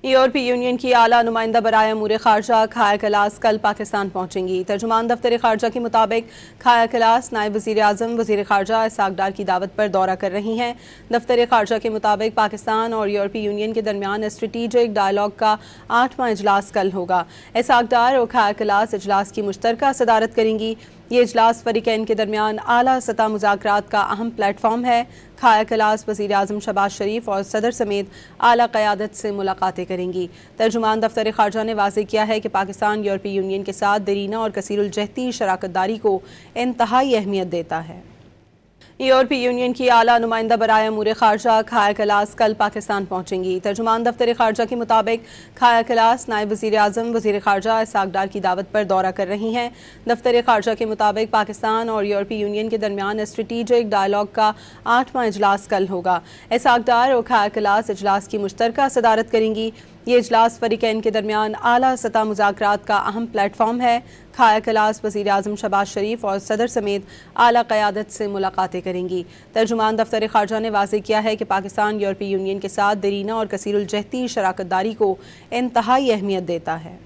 یورپی یونین کی اعلیٰ نمائندہ برائے امور خارجہ کھایا کلاس کل پاکستان پہنچیں گی۔ ترجمان دفتر خارجہ کے مطابق کھایا کلاس نائب وزیر اعظم وزیر خارجہ اسحاق ڈار کی دعوت پر دورہ کر رہی ہیں۔ دفتر خارجہ کے مطابق پاکستان اور یورپی یونین کے درمیان اسٹریٹجک ڈائیلاگ کا 8واں اجلاس کل ہوگا۔ اسحاق ڈار اور کھایا کلاس اجلاس کی مشترکہ صدارت کریں گی۔ یہ اجلاس فریقین کے درمیان اعلیٰ سطح مذاکرات کا اہم پلیٹ فارم ہے۔ کھایا کلاس وزیر اعظم شہباز شریف اور صدر سمیت اعلیٰ قیادت سے ملاقاتیں کریں گی۔ ترجمان دفتر خارجہ نے واضح کیا ہے کہ پاکستان یورپی یونین کے ساتھ دیرینہ اور کثیر الجہتی شراکت داری کو انتہائی اہمیت دیتا ہے۔ یورپی یونین کی اعلیٰ نمائندہ برائے امور خارجہ کھایا کلاس کل پاکستان پہنچیں گی۔ ترجمان دفتر خارجہ کے مطابق کھایا کلاس نائب وزیر اعظم وزیر خارجہ اسحاق ڈار کی دعوت پر دورہ کر رہی ہیں۔ دفتر خارجہ کے مطابق پاکستان اور یورپی یونین کے درمیان اسٹریٹجک ڈائیلاگ کا 8واں اجلاس کل ہوگا۔ اسحاق ڈار اور کھایا کلاس اجلاس کی مشترکہ صدارت کریں گی۔ یہ اجلاس فریقین کے درمیان اعلیٰ سطح مذاکرات کا اہم پلیٹ فارم ہے۔ کھایا کلاس وزیر اعظم شہباز شریف اور صدر سمیت اعلیٰ قیادت سے ملاقاتیں کریں گی۔ ترجمان دفتر خارجہ نے واضح کیا ہے کہ پاکستان یورپی یونین کے ساتھ دیرینہ اور کثیر الجہتی شراکت داری کو انتہائی اہمیت دیتا ہے۔